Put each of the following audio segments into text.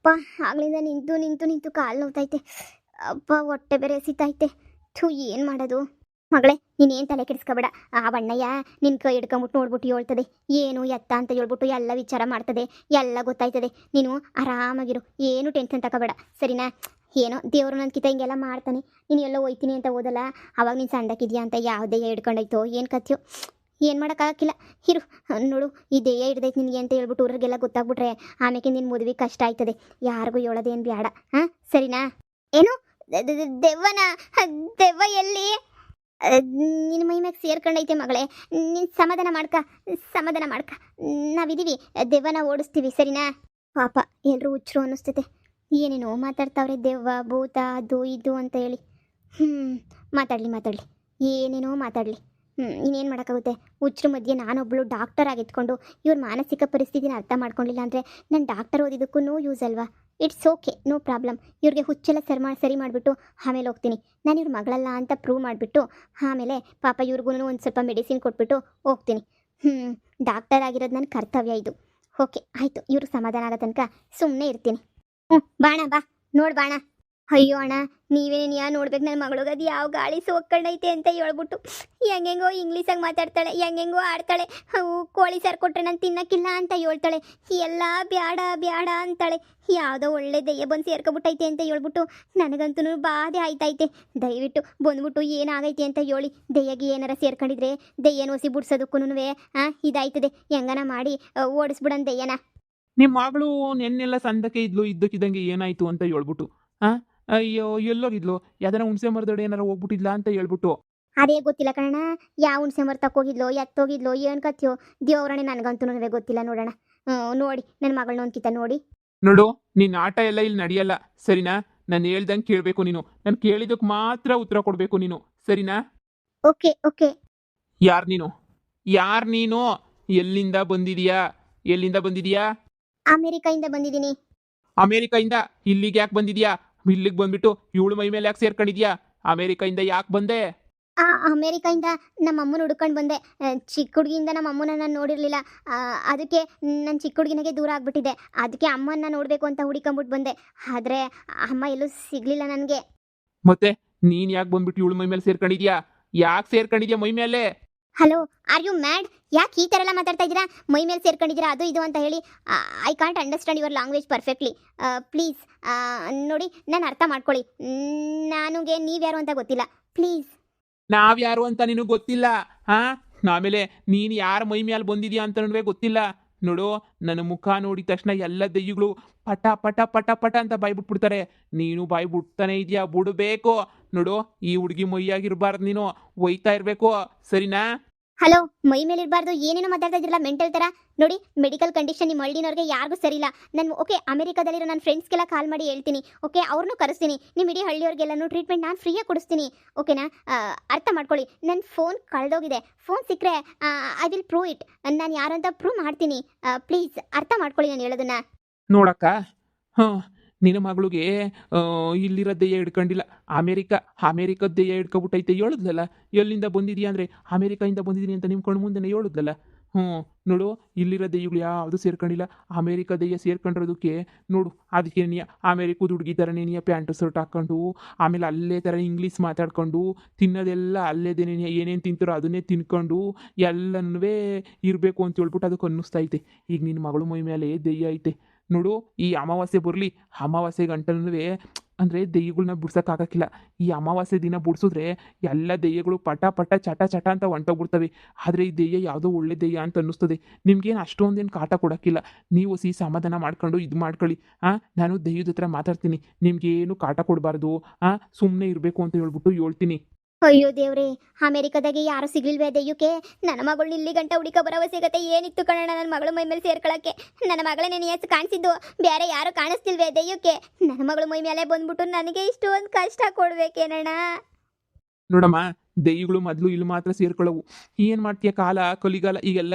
ಅಪ್ಪ ಆಗ್ಲಿಂದ ನಿಂತು ನಿಂತು ನಿಂತು ಕಾಲು ನೋವ್ತೈತೆ. ಅಪ್ಪ ಹೊಟ್ಟೆ ಬೇರೆ ಸಿತೈತೆ. ಥೂ ಏನು ಮಾಡೋದು ಮಗಳೇ, ನೀನೇನು ತಲೆ ಕೆಡಿಸ್ಕೊಬೇಡ. ಆ ಬಣ್ಣಯ್ಯ ನಿನ್ನ ಕೈ ಹಿಡ್ಕೊಂಬಿಟ್ಟು ನೋಡ್ಬಿಟ್ಟು ಹೇಳ್ತದೆ ಏನು ಎತ್ತ ಅಂತ ಹೇಳ್ಬಿಟ್ಟು ಎಲ್ಲ ವಿಚಾರ ಮಾಡ್ತದೆ, ಎಲ್ಲ ಗೊತ್ತಾಯ್ತದೆ. ನೀನು ಆರಾಮಾಗಿರು, ಏನು ಟೆನ್ಷನ್ ತಗೋಬೇಡ ಸರಿನಾ. ಏನೋ ದೇವರು ನನ್ನ ಕಿತ ಹಿಂಗೆಲ್ಲ ಮಾಡ್ತಾನೆ. ನೀನು ಎಲ್ಲೋ ಹೋಯ್ತೀನಿ ಅಂತ ಹೋದಲ್ಲ, ಅವಾಗ ನೀನು ಸಣ್ಣಕ್ಕಿದ್ಯಾ ಅಂತ ಯಾವುದೇ ಹಿಡ್ಕೊಂಡಾಯ್ತೋ ಏನು ಕತ್ಯೋ, ಏನು ಮಾಡೋಕ್ಕಾಗಿಲ್ಲ. ಇರು ನೋಡು, ಈ ದೇಹ ಹಿಡ್ದೈತೆ ನಿನಗೆ ಅಂತ ಹೇಳ್ಬಿಟ್ಟು ಊರಿಗೆಲ್ಲ ಗೊತ್ತಾಗ್ಬಿಟ್ರೆ ಆಮೇಲೆ ನಿನ್ನ ಮದುವೆ ಕಷ್ಟ ಆಯ್ತದೆ. ಯಾರಿಗೂ ಹೇಳೋದೇನು ಬೇಡ, ಹಾಂ ಸರಿನಾ. ಏನು ದೆವ್ವನ? ದೆವ್ವ ಎಲ್ಲಿ? ನಿನ್ನ ಮೈ ಮ್ಯಾಗ ಸೇರ್ಕೊಂಡೈತೆ ಮಗಳೇ, ನೀನು ಸಮಾಧಾನ ಮಾಡ್ಕ, ಸಮಾಧಾನ ಮಾಡ್ಕ. ನಾವಿದ್ದೀವಿ, ದೆವ್ವನ ಓಡಿಸ್ತೀವಿ ಸರಿನಾ. ಪಾಪ ಎಲ್ಲರೂ ಹುಚ್ಚರು ಅನ್ನಿಸ್ತೈತೆ. ಏನೇನೋ ಮಾತಾಡ್ತಾವ್ರೆ, ದೆವ್ವ ಭೂತ ಅದು ಇದು ಅಂತ ಹೇಳಿ. ಮಾತಾಡಲಿ ಏನೇನೋ ಮಾತಾಡಲಿ. ಇನ್ನೇನು ಮಾಡೋಕ್ಕಾಗುತ್ತೆ. ಹುಚ್ಚರ ಮಧ್ಯೆ ನಾನೊಬ್ಬಳು ಡಾಕ್ಟರ್ ಆಗಿತ್ಕೊಂಡು ಇವ್ರ ಮಾನಸಿಕ ಪರಿಸ್ಥಿತಿನ ಅರ್ಥ ಮಾಡ್ಕೊಂಡಿಲ್ಲ ಅಂದರೆ ನಾನು ಡಾಕ್ಟರ್ ಓದಿದ್ದಕ್ಕೂ ನೋ ಯೂಸ್ ಅಲ್ವಾ. It's okay, no problem. ಇವ್ರಿಗೆ ಹುಚ್ಚೆಲ್ಲ ಸರಿ ಮಾಡಿಬಿಟ್ಟು ಆಮೇಲೆ ಹೋಗ್ತೀನಿ. ನಾನು ಇವ್ರ ಮಗಳಲ್ಲ ಅಂತ ಪ್ರೂವ್ ಮಾಡಿಬಿಟ್ಟು ಆಮೇಲೆ ಪಾಪ ಇವ್ರಿಗೂ ಒಂದು ಸ್ವಲ್ಪ ಮೆಡಿಸಿನ್ ಕೊಟ್ಬಿಟ್ಟು ಹೋಗ್ತೀನಿ. ಡಾಕ್ಟರ್ ಆಗಿರೋದು ನನ್ನ ಕರ್ತವ್ಯ ಇದು. ಓಕೆ ಆಯಿತು, ಇವ್ರು ಸಮಾಧಾನ ಆಗೋ ತನಕ ಸುಮ್ಮನೆ ಇರ್ತೀನಿ. ಬಾಣ ಬಾ ನೋಡಿ ಬಾಣ. ಅಯ್ಯೋ ಅಣ್ಣ, ನೀವೇನು ನೋಡ್ಬೇಕು ನನ್ನ ಮಗಳಿಗೆ. ಅದು ಯಾವ ಗಾಳಿ ಸೋಕ್ಕಂಡೈತೆ ಅಂತ ಹೇಳ್ಬಿಟ್ಟು ಹೆಂಗೆಂಗೋ ಇಂಗ್ಲೀಷಾಗಿ ಮಾತಾಡ್ತಾಳೆ, ಹೆಂಗೆಂಗೋ ಆಡ್ತಾಳೆ. ಕೋಳಿ ಸಾರು ಕೊಟ್ಟರೆ ನಾನು ತಿನ್ನಕ್ಕಿಲ್ಲ ಅಂತ ಹೇಳ್ತಾಳೆ. ಎಲ್ಲ ಬ್ಯಾಡ ಬ್ಯಾಡ ಅಂತಾಳೆ. ಯಾವುದೋ ಒಳ್ಳೆ ದೆಯ್ಯ ಬಂದು ಸೇರ್ಕೊಬಿಟ್ಟೈತೆ ಅಂತ ಹೇಳ್ಬಿಟ್ಟು ನನಗಂತೂ ಬಾಧೆ ಆಯ್ತೈತೆ. ದಯವಿಟ್ಟು ಬಂದ್ಬಿಟ್ಟು ಏನಾಗೈತೆ ಅಂತ ಹೇಳಿ. ದೆಯ್ಯಗೆ ಏನಾರ ಸೇರ್ಕೊಂಡಿದ್ರೆ ದೆಯ್ಯನ ಒಸಿ ಬಿಡ್ಸೋದಕ್ಕೂ ಇದಾಯ್ತದೆ. ಹೆಂಗನ ಮಾಡಿ ಓಡಿಸ್ಬಿಡನ್ ದೆಯ್ಯನ. ನಿಮ್ಮ ಮಗಳು ನೆನ್ನೆಲ್ಲ ಸಂದಕ್ಕೆ ಇದ್ದಕ್ಕಿದ್ದಂಗೆ ಏನಾಯ್ತು ಅಂತ ಹೇಳ್ಬಿಟ್ಟು ಅಯ್ಯೋ ಎಲ್ಲೋಗಿದ್ಲು, ಯಾವ್ದಾರ ಹುಣಸೆ ಮರದೊಡೆ ಏನಾರ ಹೋಗ್ಬಿಟ್ಟಿದ್ಲ ಅಂತ ಹೇಳ್ಬಿಟ್ಟು. ಅದೇ ಗೊತ್ತಿಲ್ಲ ಕಣ, ಯಾವ ಹುಣಸೆ ಮರ ತಕ್ಕೋಗಿದ್ಲೋ ಎತ್ತೋಗಿದ್ಲೋ ಏನು ಕತ್ಯೋ ದೇವ್ರಣೆ, ನನಗಂತೂ ಗೊತ್ತಿಲ್ಲ. ನೋಡೋಣ, ನೋಡಿ ನನ್ನ ಮಗಳನ್ನ ಒಂದ್ಕಿತ ನೋಡಿ. ನೋಡು, ನಿನ್ನ ಆಟ ಎಲ್ಲ ಇಲ್ಲಿ ನಡೆಯಲ್ಲ ಸರಿನಾ. ನಾನು ಹೇಳ್ದಂಗೆ ಕೇಳಬೇಕು ನೀನು. ನಾನು ಕೇಳಿದಕ್ಕೆ ಮಾತ್ರ ಉತ್ತರ ಕೊಡಬೇಕು ನೀನು ಸರಿನಾ. Okay okay. ಯಾರು ನೀನು? ಎಲ್ಲಿಂದ ಬಂದಿದೀಯಾ? ಅಮೆರಿಕದಿಂದ ಬಂದಿದ್ದೀನಿ. ಅಮೆರಿಕದಿಂದ ಇಲ್ಲಿಗೆ ಯಾಕೆ ಬಂದಿದ್ಯಾ? ಇಲ್ಲಿಗೆ ಬಂದ್ಬಿಟ್ಟು ಇವಳು ಮೈ ಮೇಲೆ ಯಾಕೆ ಸೇರ್ಕೊಂಡಿದ್ಯಾ? ಅಮೆರಿಕದಿಂದ ಯಾಕೆ ಬಂದೆ? ಅಮೆರಿಕದಿಂದ ನಮ್ಮ ಅಮ್ಮನ ಹುಡ್ಕೊಂಡು ಬಂದೆ. ಚಿಕ್ಕ ಹುಡುಗಿಯಿಂದ ನಮ್ಮ ಅಮ್ಮನ ನಾನು ನೋಡಿರಲಿಲ್ಲ. ಅದಕ್ಕೆ ನನ್ನ ಚಿಕ್ಕ ಹುಡುಗಿನಾಗೆ ದೂರ ಆಗ್ಬಿಟ್ಟಿದೆ. ಅದಕ್ಕೆ ಅಮ್ಮನ ನೋಡಬೇಕು ಅಂತ ಹುಡುಕೊಂಬಿಟ್ಟು ಬಂದೆ. ಆದರೆ ಅಮ್ಮ ಎಲ್ಲೂ ಸಿಗಲಿಲ್ಲ ನನಗೆ. ಮತ್ತೆ ನೀನು ಯಾಕೆ ಬಂದ್ಬಿಟ್ಟು ಇವಳು ಮೈ ಮೇಲೆ ಸೇರ್ಕೊಂಡಿದ್ಯಾ? ಯಾಕೆ ಸೇರ್ಕೊಂಡಿದ್ಯಾ ಮೈ ಮೇಲೆ? Hello, are you mad? ಯಾಕೆ ಈ ಥರ ಎಲ್ಲ ಮಾತಾಡ್ತಾ ಇದ್ದೀರಾ? ಮೈ ಮೇಲೆ ಸೇರ್ಕೊಂಡಿದ್ದೀರಾ ಅದು ಇದು ಅಂತ ಹೇಳಿ. I can't understand your language perfectly. Please ನೋಡಿ, ನಾನು ಅರ್ಥ ಮಾಡ್ಕೊಳ್ಳಿ. ನನಗೆ ನೀವ್ಯಾರು ಅಂತ ಗೊತ್ತಿಲ್ಲ, ಪ್ಲೀಸ್. ನಾವ್ಯಾರು ಅಂತ ನಿನಗೆ ಗೊತ್ತಿಲ್ಲ? ಆಮೇಲೆ ನೀನು ಯಾರ ಮೈ ಮೇಲೆ ಬಂದಿದ್ಯಾ ಅಂತ ನನಗೆ ಗೊತ್ತಿಲ್ಲ. ನೋಡು, ನನ್ನ ಮುಖ ನೋಡಿದ ತಕ್ಷಣ ಎಲ್ಲ ದೆಯ್ಯಗಳು ಪಟ ಪಟ ಪಟ ಪಟ ಅಂತ ಬಾಯಿ ಬಿಟ್ಬಿಡ್ತಾರೆ. ನೀನು ಬಾಯಿ ಬಿಡ್ತಾನೆ ಇದೆಯಾ? ಬಿಡಬೇಕು. ನೋಡು, ಈ ಹುಡುಗಿ ಮೈಯಾಗಿರ್ಬಾರ್ದು, ನೀನು ಒಯ್ತಾ ಇರಬೇಕು ಸರಿನಾ. ಹಲೋ, ಮೈ ಮೇಲೆ ಇರಬಾರ್ದು ಏನೇನೋ ಮಾತಾಡ್ತಾ ಇದ್ರಲ್ಲ ಮೆಂಟಲ್ ಥರ. ನೋಡಿ, ಮೆಡಿಕಲ್ ಕಂಡೀಷನ್ ನಿಮ್ಮ ಹಳ್ಳಿನವ್ರಿಗೆ ಯಾರಿಗೂ ಸರಿಯಿಲ್ಲ. ನಾನು ಓಕೆ ಅಮೆರಿಕಾದಲ್ಲಿರೋ ನನ್ನ ಫ್ರೆಂಡ್ಸ್ಗೆಲ್ಲ ಕಾಲ್ ಮಾಡಿ ಹೇಳ್ತೀನಿ. ಓಕೆ, ಅವ್ರನ್ನೂ ಕರೆಸ್ತೀನಿ. ನಿಮ್ಮ ಇಡೀ ಹಳ್ಳಿಯವ್ರಿಗೆಲ್ಲನೂ ಟ್ರೀಟ್ಮೆಂಟ್ ನಾನು ಫ್ರೀಯಾಗಿ ಕೊಡಿಸ್ತೀನಿ. ಓಕೆನಾ? ಅರ್ಥ ಮಾಡ್ಕೊಳ್ಳಿ. ನನ್ನ ಫೋನ್ ಕಳೆದೋಗಿದೆ. ಫೋನ್ ಸಿಕ್ಕರೆ ಐ ವಿಲ್ ಪ್ರೂವ್ ಇಟ್. ನಾನು ಯಾರು ಅಂತ ಪ್ರೂವ್ ಮಾಡ್ತೀನಿ. ಪ್ಲೀಸ್ ಅರ್ಥ ಮಾಡ್ಕೊಳ್ಳಿ ನಾನು ಹೇಳೋದನ್ನ. ನೋಡಕ್ಕ, ನಿನ್ನ ಮಗಳಿಗೆ ಇಲ್ಲಿರೋ ದೆಯ್ಯ ಹಿಡ್ಕೊಂಡಿಲ್ಲ, ಅಮೇರಿಕದ ದೆಯ್ಯ ಹಿಡ್ಕೊಬಿಟ್ಟೈತೆ ಹೇಳಿದ್ಲಲ್ಲ. ಎಲ್ಲಿಂದ ಬಂದಿದ್ಯಾ ಅಂದರೆ ಅಮೇರಿಕಾಯಿಂದ ಬಂದಿದ್ದೀನಿ ಅಂತ ನಿಮ್ಮ ಕಣ್ಣು ಮುಂದೆನೇ ಹೇಳಿದ್ಲಲ್ಲ. ನೋಡು, ಇಲ್ಲಿರೋ ದೆಯ್ಯಗಳು ಯಾವುದು ಸೇರ್ಕೊಂಡಿಲ್ಲ. ಅಮೇರಿಕ ದೆಯ್ಯ ಸೇರ್ಕೊಂಡಿರೋದಕ್ಕೆ ನೋಡು, ಅದಕ್ಕೆ ನೀ ಅಮೇರಿಕದ ಹುಡುಗಿ ಥರ ನೀನು ಪ್ಯಾಂಟು ಶರ್ಟ್ ಹಾಕ್ಕೊಂಡು ಆಮೇಲೆ ಅಲ್ಲೇ ಥರ ಇಂಗ್ಲೀಷ್ ಮಾತಾಡ್ಕೊಂಡು ತಿನ್ನೋದೆಲ್ಲ ಅಲ್ಲೇದೇನೆ, ಏನೇನು ತಿಂತಾರೋ ಅದನ್ನೇ ತಿನ್ಕೊಂಡು ಎಲ್ಲನೂ ಇರಬೇಕು ಅಂತ ಹೇಳ್ಬಿಟ್ಟು ಅದಕ್ಕೆ ಅನ್ನಿಸ್ತೈತೆ. ಈಗ ನಿನ್ನ ಮಗಳು ಮೈ ಮೇಲೆ ದೆಯ್ಯ ಐತೆ. ನೋಡು, ಈ ಅಮಾವಾಸ್ಯೆ ಬರಲಿ, ಅಮಾವಾಸ್ಯೆ ಗಂಟಲೂ ಅಂದರೆ ದೆಯ್ಯಗಳನ್ನ ಬಿಡ್ಸೋಕ್ಕಾಗಕ್ಕಿಲ್ಲ. ಈ ಅಮಾವಾಸ್ಯೆ ದಿನ ಬಿಡ್ಸಿದ್ರೆ ಎಲ್ಲ ದೆಯ್ಯಗಳು ಪಟ ಪಟ ಚಟ ಚಟ ಅಂತ ಹೊಂಟೋಗ್ಬಿಡ್ತವೆ. ಆದರೆ ಈ ದೆಯ್ಯ ಯಾವುದೋ ಒಳ್ಳೆ ದೆಯ್ಯ ಅಂತ ಅನ್ನಿಸ್ತದೆ. ನಿಮ್ಗೇನು ಅಷ್ಟೊಂದೇನು ಕಾಟ ಕೊಡೋಕ್ಕಿಲ್ಲ. ನೀವು ಸಮಾಧಾನ ಮಾಡ್ಕೊಂಡು ಇದು ಮಾಡ್ಕೊಳ್ಳಿ. ನಾನು ದೆಯ್ಯದ ಹತ್ರ ಮಾತಾಡ್ತೀನಿ. ನಿಮ್ಗೇನು ಕಾಟ ಕೊಡಬಾರ್ದು, ಸುಮ್ಮನೆ ಇರಬೇಕು ಅಂತ ಹೇಳ್ತೀನಿ. ಅಯ್ಯೋ ದೇವ್ರೆ, ಅಮೆರಿಕದಾಗೆ ಯಾರು ಸಿಗ್ಲಿಲ್ವೇ ದೆಯ್ಯಕ್ಕೆ? ನನ್ನ ಮಗಳು ಇಲ್ಲಿ ಗಂಟ ಹುಡುಕ ಬರವ ಸಿಗತ್ತೆ. ಏನಿತ್ತು ಕಣಣ್ಣ ನನ್ನ ಮಗಳು ಮೈ ಮೇಲೆ ಸೇರ್ಕೊಳಕ್ಕೆ? ನನ್ನ ಮಗಳೇ ನೆನೆಯಸ್ ಕಾಣಿಸಿದ್ದು, ಬೇರೆ ಯಾರು ಕಾಣಿಸ್ತಿಲ್ವೇ ದೆಯ್ಯಕ್ಕೆ? ನನ್ನ ಮಗಳು ಮೈ ಮೇಲೆ ಬಂದ್ಬಿಟ್ಟು ನನಗೆ ಇಷ್ಟೊಂದು ಕಷ್ಟ ಕೊಡ್ಬೇಕೇನಣ್ಣ? ನೋಡಮ್ಮ, ದೆಯ್ಯಗಳು ಮೊದಲು ಇಲ್ಲಿ ಮಾತ್ರ ಸೇರ್ಕೊಳ್ಳವು. ಏನು ಮಾಡ್ತೀಯ, ಕಾಲ ಕಲಿಗಾಲ. ಈಗೆಲ್ಲ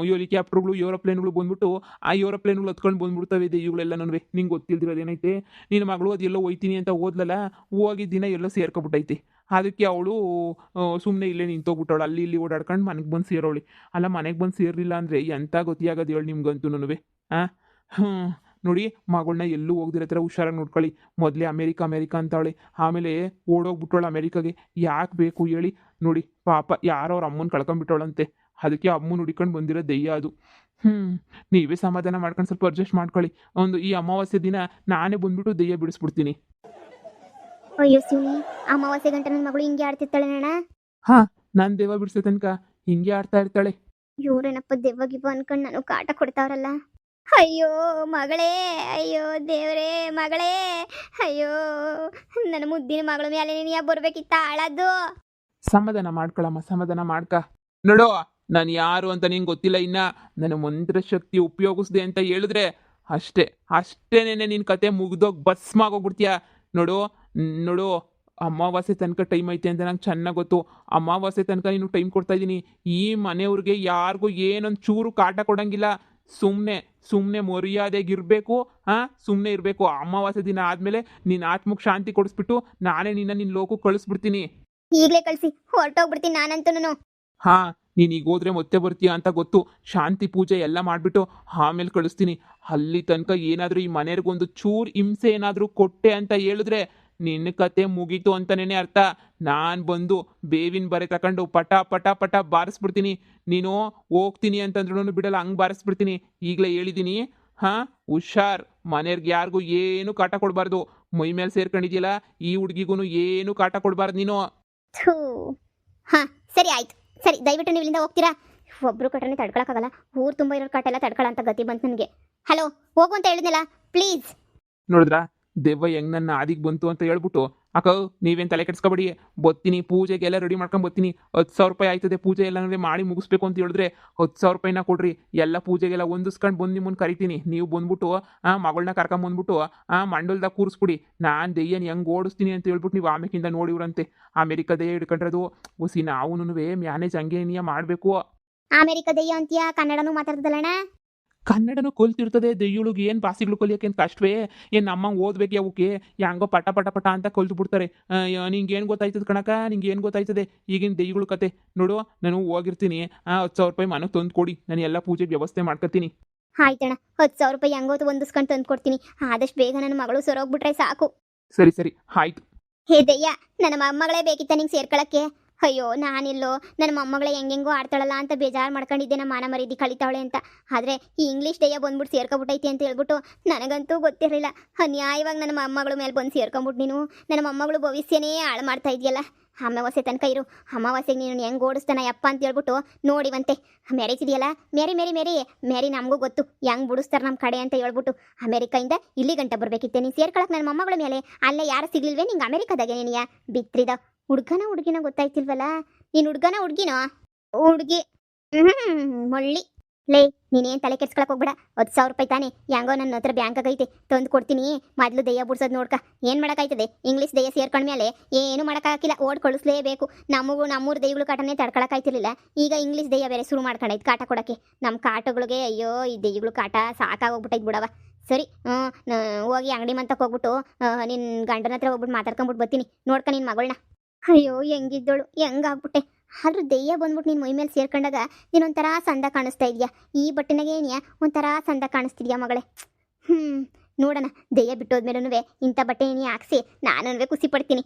ಹೆಲಿಕಾಪ್ಟರ್ಗಳು ಏರೋಪ್ಲೇನ್ಗಳು ಬಂದ್ಬಿಟ್ಟು ಆ ಏರೋಪ್ಲೇನ್ಗಳು ಹತ್ಕೊಂಡು ಬಂದ್ಬಿಡ್ತವೆ ದೆಯ್ಯಗಳೆಲ್ಲ. ನಿಂಗೆ ಗೊತ್ತಿಲ್ದಿರೋದೇನೈತೆ, ನಿನ್ನ ಮಗಳು ಅದೆಲ್ಲೋ ಹೋಯ್ತೀನಿ ಅಂತ ಹೋದ್ಲಲ್ಲ, ಹೋಗಿದ್ದ ದಿನ ಎಲ್ಲೋ ಸೇರ್ಕೊಬಿಟ್ಟೈತೆ. ಅದಕ್ಕೆ ಅವಳು ಸುಮ್ಮನೆ ಇಲ್ಲೇ ನಿಂತೋಗ್ಬಿಟ್ಟವಳು. ಅಲ್ಲಿ ಇಲ್ಲಿ ಓಡಾಡ್ಕೊಂಡು ಮನೆಗೆ ಬಂದು ಸೇರೋಳಿ. ಅಲ್ಲ, ಮನೆಗೆ ಬಂದು ಸೇರಲಿಲ್ಲ ಅಂದರೆ ಎಂಥ ಗತಿಯಾಗೋದು ಹೇಳಿ ನಿಮ್ಗಂತೂ. ನೋಡಿ ಮಗಳನ್ನ ಎಲ್ಲೂ ಹೋಗ್ದಿರೋ ಥರ ಹುಷಾರಾಗಿ ನೋಡ್ಕೊಳ್ಳಿ. ಮೊದಲೇ ಅಮೇರಿಕಾ ಅಂತಾವಳೆ, ಆಮೇಲೆ ಓಡೋಗ್ಬಿಟ್ಟವಳು ಅಮೇರಿಕಾಗೆ. ಯಾಕೆ ಬೇಕು ಹೇಳಿ? ನೋಡಿ ಪಾಪ ಯಾರೋ ಅವ್ರ ಅಮ್ಮನ ಕಳ್ಕೊಂಡ್ಬಿಟ್ಟವಳಂತೆ, ಅದಕ್ಕೆ ಅಮ್ಮನ ಹುಡ್ಕೊಂಡು ಬಂದಿರೋ ದೆಯ್ಯ ಅದು. ನೀವೇ ಸಮಾಧಾನ ಮಾಡ್ಕೊಂಡು ಸ್ವಲ್ಪ ಅಡ್ಜಸ್ಟ್ ಮಾಡ್ಕೊಳ್ಳಿ. ಈ ಅಮಾವಾಸ್ಯೆ ದಿನ ನಾನೇ ಬಂದ್ಬಿಟ್ಟು ದೆಯ್ಯ ಬಿಡಿಸ್ಬಿಡ್ತೀನಿ. ಅಯ್ಯೋ ಶಿವನಿ, ಅಮಾವಾಸ್ಯೆ ಗಂಟೆ ನನ್ನ ಮಗಳು ಹಿಂಗೆ ಆಡ್ತಿರ್ತಾಳೆ ಅಣ್ಣ. ಹಾಂ, ನಾನು ದೆವ್ವ ಬಿಡಿಸೋ ತನಕ ಹಿಂಗೆ ಆಡ್ತಾ ಇರ್ತಾಳೆ. ಇವ್ರೇನಪ್ಪ ದೆವ್ವ ಗಿವ್ವ ಅನ್ಕೊಂಡು ನನಗೆ ಕಾಟ ಕೊಡ್ತಾವ್ರಲ್ಲ. ಅಯ್ಯೋ ಮಗಳೇ, ಅಯ್ಯೋ ದೇವ್ರೇ ಮಗಳೇ, ಅಯ್ಯೋ ನನ್ನ ಮುದ್ದಿನ ಮಗಳ ಮೇಲೆ ನೀನು ಯಾಕೆ ಬರ್ಬೇಕಿತ್ತ ಹಾಳದ್ದು. ಸಮಾಧಾನ ಮಾಡ್ಕೊಳಮ್ಮ, ಸಮಾಧಾನ ಮಾಡ್ಕ. ನೋಡು, ನಾನು ಯಾರು ಅಂತ ನಿಂಗೆ ಗೊತ್ತಿಲ್ಲ ಇನ್ನ. ನನ್ನ ಮಂತ್ರ ಶಕ್ತಿ ಉಪಯೋಗಿಸ್ದೆ ಅಂತ ಹೇಳಿದ್ರೆ ಅಷ್ಟೇನೇನೆ ನಿನ್ನ ಕತೆ ಮುಗ್ದೋಗಿ ಭಸ್ಮಾಗೋಗ್ಬಿಡ್ತೀಯ. ನೋಡು ಅಮಾವಾಸ್ಯೆ ತನಕ ಟೈಮ್ ಐತೆ ಅಂತ ನಂಗೆ ಚೆನ್ನಾಗಿ ಗೊತ್ತು. ಅಮಾವಾಸ್ಯೆ ತನಕ ನೀನು ಟೈಮ್ ಕೊಡ್ತಾ ಇದ್ದೀನಿ. ಈ ಮನೆಯವ್ರಿಗೆ ಯಾರಿಗೂ ಏನೊಂದು ಚೂರು ಕಾಟ ಕೊಡಂಗಿಲ್ಲ. ಸುಮ್ಮನೆ ಮರ್ಯಾದೆಗಿರಬೇಕು. ಸುಮ್ಮನೆ ಇರಬೇಕು. ಅಮಾವಾಸ್ಯೆ ದಿನ ಆದಮೇಲೆ ನಿನ್ನ ಆತ್ಮಕ್ಕೆ ಶಾಂತಿ ಕೊಡಿಸ್ಬಿಟ್ಟು ನಾನೇ ನಿನ್ನ ಲೋಕಕ್ಕೆ ಕಳಿಸ್ಬಿಡ್ತೀನಿ. ಈಗಲೇ ಕಳಿಸಿ, ಹೊರಟೋಗ್ಬಿಡ್ತೀನಿ ನಾನಂತೂ. ಹಾಂ, ನೀನು ಈಗ ಹೋದ್ರೆ ಮತ್ತೆ ಬರ್ತೀಯ ಅಂತ ಗೊತ್ತು. ಶಾಂತಿ ಪೂಜೆ ಎಲ್ಲ ಮಾಡಿಬಿಟ್ಟು ಆಮೇಲೆ ಕಳಿಸ್ತೀನಿ. ಅಲ್ಲಿ ತನಕ ಏನಾದರೂ ಈ ಮನೆಯವ್ರಿಗೊಂದು ಚೂರು ಹಿಂಸೆ ಏನಾದರೂ ಕೊಟ್ಟೆ ಅಂತ ಹೇಳಿದ್ರೆ ನಿನ್ನ ಕತೆ ಮುಗೀತು ಅಂತಲೇ ಅರ್ಥ. ನಾನು ಬಂದು ಬೇವಿನ ಬರೆ ತಗೊಂಡು ಪಟ ಪಟ ಪಟ ಬಾರಿಸ್ಬಿಡ್ತೀನಿ. ನೀನು ಹೋಗ್ತೀನಿ ಅಂತಂದ್ರೂ ಬಿಡಲ್ಲ, ಹಂಗೆ ಬಾರಿಸ್ಬಿಡ್ತೀನಿ. ಈಗಲೇ ಹೇಳಿದ್ದೀನಿ. ಹುಷಾರ್, ಮನೆಯವ್ರಿಗೆ ಯಾರಿಗೂ ಏನು ಕಾಟ ಕೊಡಬಾರ್ದು. ಮೈ ಮೇಲೆ ಸೇರ್ಕೊಂಡಿದ್ಯಲ್ಲ, ಈ ಹುಡುಗಿಗೂ ಏನು ಕಾಟ ಕೊಡಬಾರ್ದು ನೀನು. ಹಾಂ ಸರಿ ಆಯ್ತು, ಸರಿ ದಯವಿಟ್ಟು ನೀವು ಇಲ್ಲಿಂದ ಹೋಗ್ತೀರಾ? ಒಬ್ರು ಕಟ್ಟನೆ ತಡ್ಕೊಳಕ್ಕಾಗಲ್ಲ, ಊರು ತುಂಬ ಇರೋ ಕಾಟ ಎಲ್ಲ ತಡ್ಕೊಳ್ಳೋ ಅಂತ ಗತಿ ಬಂತು ನನಗೆ. ಹಲೋ, ಹೋಗು ಅಂತ ಹೇಳಿದ್ನಲ್ಲ, ಪ್ಲೀಸ್. ನೋಡಿದ್ರಾ ದೆವ್ವ ಹೆಂಗ್ ನನ್ನ ಆದಿಗೆ ಬಂತು ಅಂತ ಹೇಳ್ಬಿಟ್ಟು. ಅಕ್ಕ ನೀವೇನು ತಲೆ ಕೆಡ್ಸ್ಕೊಬೇಡಿ, ಬತ್ತೀನಿ ಪೂಜೆಗೆಲ್ಲ ರೆಡಿ ಮಾಡ್ಕೊಂಡು ಬತ್ತೀನಿ. 10,000 ರೂಪಾಯಿ ಆಯ್ತದೆ ಪೂಜೆ ಎಲ್ಲ ಮಾಡಿ ಮುಗಿಸ್ಬೇಕು ಅಂತ ಹೇಳಿದ್ರೆ 10,000 ರೂಪಾಯಿನ ಕೊಡ್ರಿ. ಎಲ್ಲ ಪೂಜೆಗೆಲ್ಲ ಹೊಂದಿಸ್ಕೊಂಡು ಬಂದು ನಿಮ್ಮನ್ನು ಕರಿತೀನಿ. ನೀವು ಬಂದ್ಬಿಟ್ಟು ಮಗಳನ್ನ ಕರ್ಕೊಂಬಂದ್ಬಿಟ್ಟು ಮಂಡಲ್ದಾಗ ಕೂರಿಸ್ಬಿಡಿ. ನಾನು ದೆಯ್ಯನ ಹೆಂಗೆ ಓಡಿಸ್ತೀನಿ ಅಂತ ಹೇಳ್ಬಿಟ್ಟು ನೀವು ಆಮೇಕಿಂದ ನೋಡಿವ್ರಂತೆ. ಅಮೇರಿಕಾ ದೆಯ್ಯ ಹಿಡ್ಕೊಂಡ್ರದು ಹುಸಿ. ನಾವು ಮ್ಯಾನೇಜ್ ಹಂಗೇನಿಯ ಮಾಡಬೇಕು. ಅಮೇರಿಕಾ ದೆಯ್ಯ ಅಂತೀಯ, ಕನ್ನಡನೂ ಮಾತಾಡ್ತದಲ್ಲಣ್ಣ. ಕನ್ನಡನೂ ಕಲ್ತಿರ್ತದೆ. ದೆಯ್ಯುಳಿಗೆ ಏನು ಭಾಷೆಗಳು ಕಲಿಯೋಕೇನು ಕಷ್ಟವೇ? ಏನು ನಮ್ಮ ಓದ್ಬೇಕು ಅವಕ್ಕೆ? ಹೆಂಗೋ ಪಟ ಪಟ ಪಟ ಅಂತ ಕಲ್ತು ಬಿಡ್ತಾರೆ. ನಿಂಗೇನು ಗೊತ್ತಾಯ್ತದೆ ಕಣಕ, ನಿಂಗೇನು ಗೊತ್ತಾಯ್ತದೆ ಈಗಿನ ದೆಯ್ಯಗಳು ಕತೆ? ನೋಡು, ನಾನು ಹೋಗಿರ್ತೀನಿ. 10,000 ರೂಪಾಯಿ ಮನೆಗೆ ತಂದು ಕೊಡಿ, ನಾನು ಎಲ್ಲ ಪೂಜೆಗೆ ವ್ಯವಸ್ಥೆ ಮಾಡ್ಕೊತೀನಿ. ಆಯ್ತಣ್ಣ, 10,000 ರೂಪಾಯಿ ಹೆಂಗೋತು ಹೊಂದಿಸ್ಕೊಂಡು ತಂದು ಕೊಡ್ತೀನಿ. ಆದಷ್ಟು ಬೇಗ ನನ್ನ ಮಗಳು ಸರೋಗ್ಬಿಟ್ರೆ ಸಾಕು. ಸರಿ ಆಯ್ತು. ಹೇ ದೆಯ್ಯ, ನನ್ನ ಮೊಮ್ಮಗಳೇ ಬೇಕಿತ್ತ ನಿಂಗೆ ಸೇರ್ಕೊಳಕ್ಕೆ? ಅಯ್ಯೋ ನಾನಿಲ್ಲೋ, ನನ್ನ ಮೊಮ್ಮಗಳೇ ಹೆಂಗೆಂಗೋ ಆಡ್ತಾಳಲ್ಲ ಅಂತ ಬೇಜಾರು ಮಾಡ್ಕೊಂಡಿದ್ದೆ. ನಮ್ಮ ಮಾನ ಮರೀದಿ ಕಳಿತಾವಳೆ ಅಂತ. ಆದರೆ ಈ ಇಂಗ್ಲೀಷ್ ದೆಯ್ಯ ಬಂದ್ಬಿಟ್ಟು ಸೇರ್ಕೊಬಿಟ್ಟೈತಿ ಅಂತ ಹೇಳ್ಬಿಟ್ಟು ನನಗಂತೂ ಗೊತ್ತಿರಲಿಲ್ಲ. ಅನ್ಯಾಯವಾಗಿ ನನ್ನ ಮೊಮ್ಮಗಳ ಮೇಲೆ ಬಂದು ಸೇರ್ಕೊಂಬಿಟ್ಟು ನೀನು ನನ್ನ ಮೊಮ್ಮಗಳು ಭವಿಷ್ಯನೇ ಹಾಳು ಮಾಡ್ತಾ ಇದೆಯಲ್ಲ. ಅಮಾವಾಸ್ಯೆ ತನಕ ಇರು, ಅಮಾವಾಸ್ಯೆಗೆ ನೀನು ಹೆಂಗೆ ಓಡಿಸ್ತಾನ ಯಪ್ಪ ಅಂತ ಹೇಳ್ಬಿಟ್ಟು ನೋಡಿವಂತೆ. ಮ್ಯಾರೇಜ್ ಇದೆಯಲ್ಲ, ಮೇರಿ ನಮಗೂ ಗೊತ್ತು ಹೆಂಗೆ ಬಿಡಿಸ್ತಾರೆ ನಮ್ಮ ಕಡೆ ಅಂತ ಹೇಳ್ಬಿಟ್ಟು. ಅಮೇರಿಕಾಯಿಂದ ಇಲ್ಲಿ ಗಂಟ ಬರಬೇಕಿತ್ತೆ ನೀನು ಸೇರ್ಕೊಳಕ್ಕೆ ನನ್ನ ಮೊಮ್ಮಗಳ ಮೇಲೆ. ಅಲ್ಲೇ ಯಾರು ಸಿಗ್ಲಿಲ್ವೇ ನಿಂಗೆ ಅಮೇರಿಕಾದಾಗೆ? ನೀನು ಬಿತ್ರಿದ ಹುಡುಗಿನ ಗೊತ್ತಾಯ್ತಿಲ್ವಲ್ಲ. ನೀನು ಹುಡುಗಿನೋ? ಹುಡುಗಿ ಮೊಳ್ಳಿ. ಲೇ, ನೀನೇನು ತಲೆ ಕೆಡ್ಸ್ಕೊಳಕ್ಕೆ ಹೋಗ್ಬೇಡ. 10,000 ರೂಪಾಯಿ ತಾನೇ, ಹೆಂಗೋ ನನ್ನ ಹತ್ರ ಬ್ಯಾಂಕಾಗ ಐತೆ, ತಂದು ಕೊಡ್ತೀನಿ. ಮೊದಲು ದೆಯ್ಯ ಬಿಡ್ಸೋದು ನೋಡ್ಕ. ಏನು ಮಾಡೋಕ್ಕಾಯ್ತದೆ? ಇಂಗ್ಲೀಷ್ ದೆಯ್ಯ ಸೇರ್ಕೊಂಡ್ಮೇಲೆ ಏನು ಮಾಡೋಕ್ಕಾಗಿಲ್ಲ, ಓಡ್ ಕಳಿಸ್ಲೇಬೇಕು. ನಮ್ಮೂರು ದೆಯ್ಯಗಳು ಕಾಟನೇ ತಡ್ಕೊಳಕ್ಕಾಯ್ತಿರ್ಲಿಲ್ಲ. ಈಗ ಇಂಗ್ಲೀಷ್ ದೆಯ್ಯ ಬೇರೆ ಶುರು ಮಾಡ್ಕೊಂಡೈತೆ ಕಾಟ ಕೊಡೋಕ್ಕೆ. ನಮ್ಮ ಕಾಟಗಳಿಗೆ ಅಯ್ಯೋ ಈ ದೆಯ್ಯಗಳು ಕಾಟ ಸಾಕಾಗೋಗ್ಬಿಟ್ಟೈತೆ ಬಿಡವ. ಸರಿ, ಹೋಗಿ ಅಂಗಡಿ ಮಂತಕ್ಕೆ ಹೋಗ್ಬಿಟ್ಟು ನಿನ್ನ ಗಂಡನ ಹತ್ರ ಹೋಗ್ಬಿಟ್ಟು ಮಾತಾಡ್ಕೊಂಬಿಟ್ಟು ಬರ್ತೀನಿ. ನೋಡ್ಕ ನಿನ್ನ ಮಗಳನ್ನ. ಅಯ್ಯೋ ಹೆಂಗಿದ್ದಳು, ಹೆಂಗಾಗ್ಬಿಟ್ಟೆ. ಆದ್ರೂ ದೆಯ್ಯ ಬಂದ್ಬಿಟ್ಟು ನಿನ್ನ ಮೈ ಮೇಲೆ ಸೇರ್ಕೊಂಡಾಗ ನೀನೊಂಥರ ಸಂದ ಕಾಣಿಸ್ತಾ ಇದೆಯಾ. ಈ ಬಟ್ಟೆನಾಗೇನಿಯಾ ಒಂಥರ ಸಂದ ಕಾಣಿಸ್ತಿದ್ಯಾ ಮಗಳೇ. ನೋಡೋಣ, ದೆಯ್ಯ ಬಿಟ್ಟೋದ್ಮೇಲೂ ಇಂಥ ಬಟ್ಟೆ ಹಾಕ್ಸಿ ನಾನು ಖುಷಿ ಪಡ್ತೀನಿ.